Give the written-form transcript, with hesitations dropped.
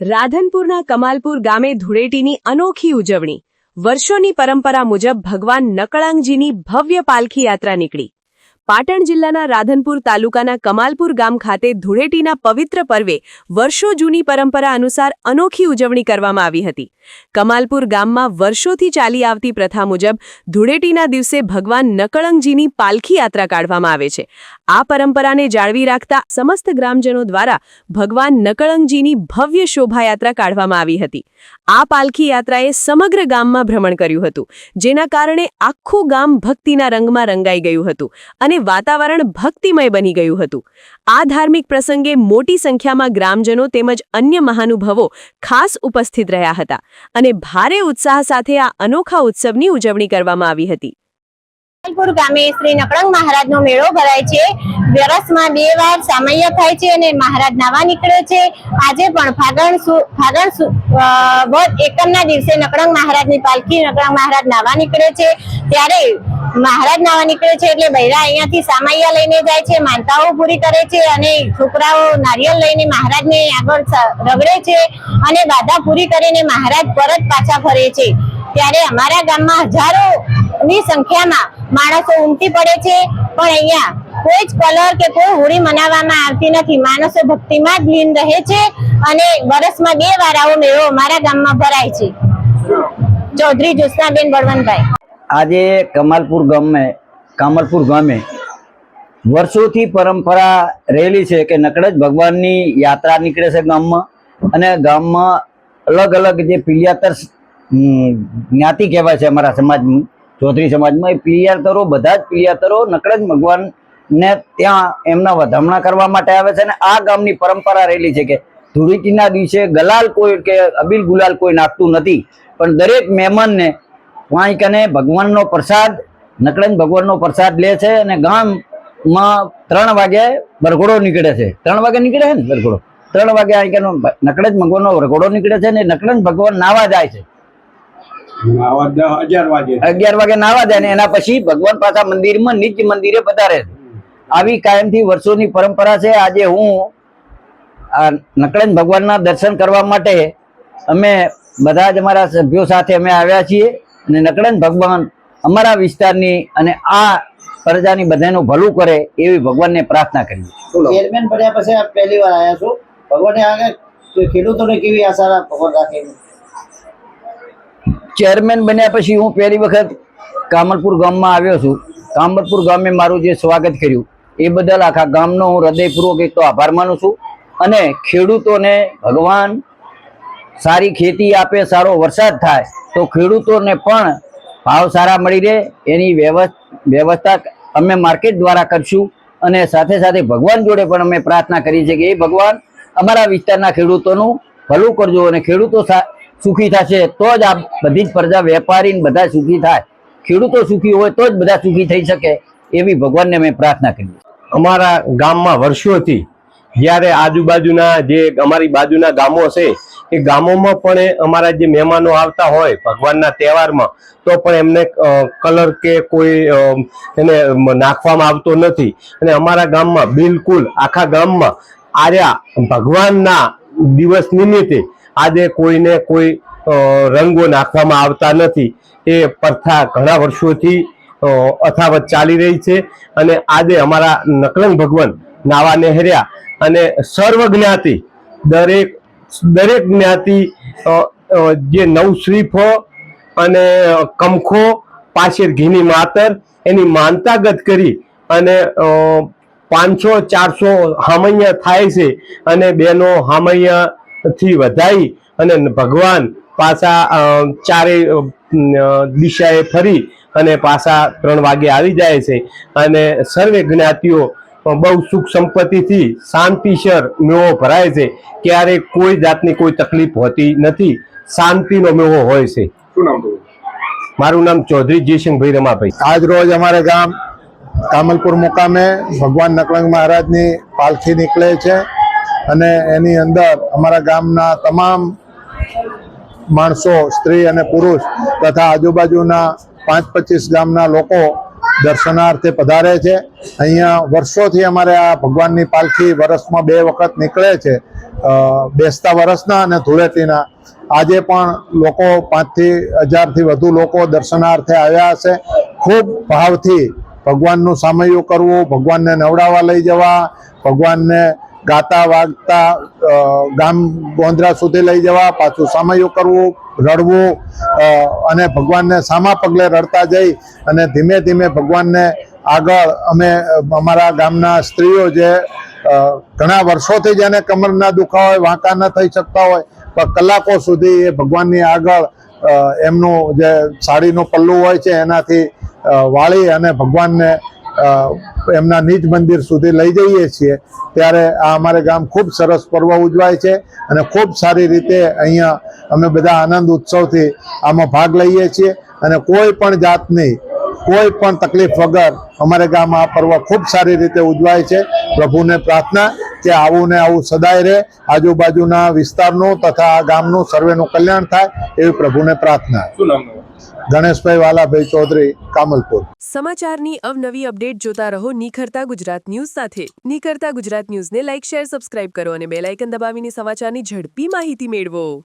રાધનપુરના કમાલપુર ગામે ધૂળેટીની અનોખી ઉજવણી। વર્ષોની પરંપરા મુજબ ભગવાન નકળાંગજીની ભવ્ય પાલખી યાત્રા નીકળી। પાટણ જિલ્લાના રાધનપુર તાલુકાના કમાલપુર ગામ ખાતે ધૂળેટીના પવિત્ર પર્વે વર્ષો જૂની પરંપરા અનુસાર અનોખી ઉજવણી કરવામાં આવી હતી। કમાલપુર ગામમાં વર્ષોથી ચાલી આવતી પ્રથા મુજબ ધૂળેટીના દિવસે ભગવાન નકળંગજીની પાલખી યાત્રા કાઢવામાં આવે છે। આ પરંપરાને જાળવી રાખતા સમસ્ત ગ્રામજનો દ્વારા ભગવાન નકળંગજીની ભવ્ય શોભાયાત્રા કાઢવામાં આવી હતી। આ પાલખી યાત્રાએ સમગ્ર ગામમાં ભ્રમણ કર્યું હતું, જેના કારણે આખું ગામ ભક્તિના રંગમાં રંગાઈ ગયું હતું અને વાતાવરણ ભક્તિમય બની ગયું હતું। આ ધાર્મિક પ્રસંગે મોટી સંખ્યામાં ગ્રામજનો તેમજ અન્ય મહાનુભાવો ખાસ ઉપસ્થિત રહ્યા હતા અને ભારે ઉત્સાહ સાથે આ અનોખા ઉત્સવની ઉજવણી કરવામાં આવી હતી। કમાલપુર ગામે શ્રી નકળંગ મહારાજનો મેળો ભરાય છે। વર્ષમાં 2 વાર સામૈયા થાય છે અને મહારાજ નાવા નીકળે છે। આજે પણ ફાગણ વદ એકમના દિવસે નકળંગ મહારાજની પાલખી નકળંગ મહારાજ નાવા નીકળે છે। ત્યારે મહારાજ નાવા નીકળે છે એટલે બૈરા અહીંયાથી સામૈયા લઈને જાય છે, માનતાઓ પૂરી કરે છે અને છોકરાઓ નારિયેળ લઈને મહારાજને આગળ રગડે છે અને બાધા પૂરી કરીને મહારાજ પરત પાછા ફરે છે। ત્યારે અમારા ગામમાં હજારોની સંખ્યામાં માણસો ઉમટી પડે છે, પણ અહીંયા કોઈ જ કલર કે કોઈ હોળી મનાવવામાં આવતી નથી। માણસો ભક્તિમાં જ લીન રહે છે અને વર્ષમાં 2 વાર આવો મેળો અમારા ગામમાં ભરાય છે। ચૌધરી જ્યોત્સનાબેન બળવંતભાઈ। આજે કમાલપુર ગામે વર્ષોથી પરંપરા રહેલી છે કે નકળજ ભગવાનની યાત્રા નીકળે છે ગામમાં અને ગામમાં અલગ અલગ જે પિલિયાતર જ્ઞાતિ કહેવાય છે અમારા સમાજની, ચૌધરી સમાજમાં, એ પિલિયાતરો બધા જ પિલિયાતરો નકળજ ભગવાનને ત્યાં એમના વધામણા કરવા માટે આવે છે અને આ ગામની પરંપરા રહેલી છે કે ધૂળેટીના દિવસે ગલાલ કોઈ કે અબીલ ગુલાલ કોઈ નાખતું નથી, પણ દરેક મહેમાનને વાંઈ કને ભગવાનનો પ્રસાદ નકળજ ભગવાનનો પ્રસાદ લે છે અને ગામમાં 3 વાગે વરઘોડો નીકળે છે। 3 વાગે નીકળે છે ને વરઘોડો, 3 વાગે અહીં કનો નકળજ ભગવાનનો વરઘોડો નીકળે છે ને નકળજ ભગવાન નાવા જાય છે। 11 વાગે નાવા જાય ને એના પછી ભગવાન પાછા મંદિરમાં નિજ મંદિરે પધારે છે। આવી કાયમથી વર્ષોની પરંપરા છે। આજે હું આ નકળજ ભગવાનના દર્શન કરવા માટે અમે બધા જ અમારા સભ્યો સાથે અમે આવ્યા છીએ અને નકળજ ભગવાન અમારા વિસ્તારની અને આ પ્રજાની બધાનું ભલું કરે એવી ભગવાનને પ્રાર્થના કરીએ। ચેરમેન બન્યા પછી આપ પહેલી વાર આવ્યા છો, ભગવાને આગળ ખેડૂતોને કેવી આશા ભગવાન રાખે? ચેરમેન બન્યા પછી હું પહેલી વખત કમાલપુર ગામમાં આવ્યો છું। કમાલપુર ગામે મારું જે સ્વાગત કર્યું એ બદલ આખા ગામનો હું હૃદયપૂર્વક એક તો આભાર માનું છું અને ખેડૂતોને ભગવાન સારી ખેતી આપે, સારો વરસાદ થાય તો ખેડૂતોને પણ ભાવ સારા મળી રહે એની વ્યવસ્થા અમે માર્કેટ દ્વારા કરશું અને સાથે સાથે ભગવાન જોડે પણ અમે પ્રાર્થના કરી છે કે એ ભગવાન અમારા વિસ્તારના ખેડૂતોનું ભલું કરજો અને ખેડૂતો સુખી થશે તો જ આ બધી જ પ્રજા, વેપારી બધા સુખી થાય। ખેડૂતો સુખી હોય તો જ બધા સુખી થઈ શકે એવી ભગવાનને અમે પ્રાર્થના કરીએ। અમારા ગામમાં વર્ષોથી જ્યારે આજુબાજુના જે અમારી બાજુના ગામો છે એ ગામોમાં પણ અમારા જે મહેમાનો આવતા હોય ભગવાનના તહેવારમાં તો પણ એમને કલર કે કોઈ એને નાખવામાં આવતો નથી અને અમારા ગામમાં બિલકુલ આખા ગામમાં આર્યા ભગવાનના દિવસ નિમિત્તે આજે કોઈને કોઈ રંગો નાખવામાં આવતા નથી। એ પ્રથા ઘણા વર્ષોથી અથાવત ચાલી રહી છે અને આજે અમારા નકળંગ ભગવાન નાવા નહેર્યા અને સર્વ જ્ઞાતિ દરેક જ્ઞાતિ જે 9 શ્રીફો અને કમખો પાછળ ઘીની માતર એની માનતાગત કરી અને 500-400 હામૈયા થાય છે અને બેનો હામૈયાથી વધાઈ અને ભગવાન પાછા ચારે દિશાએ ફરી અને પાછા 3 વાગે આવી જાય છે અને સર્વે જ્ઞાતિઓ બહુ સુખ સંપત્તિથી શાંતિસર મેળો ભરાય છે। ક્યારે કોઈ જાતની કોઈ તકલીફ હોતી નથી, શાંતિનો મેળો હોય છે। શું નામ? મારું નામ ચૌધરી જયસિંહભાઈ રમાભાઈ। આજ રોજ અમારે ગામ કમાલપુર મુકામે ભગવાન નકળંગ મહારાજની પાલખી નીકળે છે અને એની અંદર અમારા ગામના તમામ માણસો, સ્ત્રી અને પુરુષ તથા આજુબાજુના 5-25 ગામના લોકો દર્શનાર્થે પધારે છે. અહીંયા વર્ષોથી અમારે આ ભગવાનની પાલખી વર્ષમાં 2 વખત નીકળે છે, બેસતા વર્ષના અને ધૂળેટીના. આજે પણ લોકો 5,000 થી વધુ લોકો દર્શનાર્થે આવ્યા હશે. ખૂબ ભાવથી ભગવાનનું સામૈયું કરવું, ભગવાનને નવડાવવા લઈ જવા, ભગવાનને ગાતા વાગતા ગામ ગોંધરા સુધી લઈ જવા, પાછું સામૈયું કરવું, રડવું અને ભગવાનને સામા પગલે રડતા જઈ અને ધીમે ધીમે ભગવાનને આગળ અમે અમારા ગામના સ્ત્રીઓ જે ઘણા વર્ષોથી જેને કમરના દુખાવા હોય, વાંકા ન થઈ શકતા હોય, પણ કલાકો સુધી એ ભગવાનની આગળ એમનું જે સાડીનું પલ્લું હોય છે એનાથી વાળી અને ભગવાનને એમના નિજ મંદિર સુધી લઈ જઈએ છીએ. ત્યારે આ અમારે ગામ ખૂબ સરસ પર્વ ઉજવાય છે અને ખૂબ સારી રીતે અહીંયા અમે બધા આનંદ ઉત્સવથી આમાં ભાગ લઈએ છીએ અને કોઈ પણ જાતની કોઈ પણ તકલીફ વગર અમારે ગામ આ પર્વ ખૂબ સારી રીતે ઉજવાય છે. પ્રભુને પ્રાર્થના કે આવું ને આવું સદાય રહે, આજુબાજુના વિસ્તારનું તથા આ ગામનું સર્વેનું કલ્યાણ થાય એવી પ્રભુને પ્રાર્થના. ગણેશભાઈ વાલાભાઈ ચૌધરી, કામલપુર. સમાચારની અવનવી અપડેટ જોતા રહો નિખરતા ગુજરાત ન્યૂઝ સાથે. નિખરતા ગુજરાત ન્યૂઝને લાઇક, શેર, સબસ્ક્રાઇબ કરો અને બેલ આઇકન દબાવીને સમાચારની ઝડપી માહિતી મેળવો.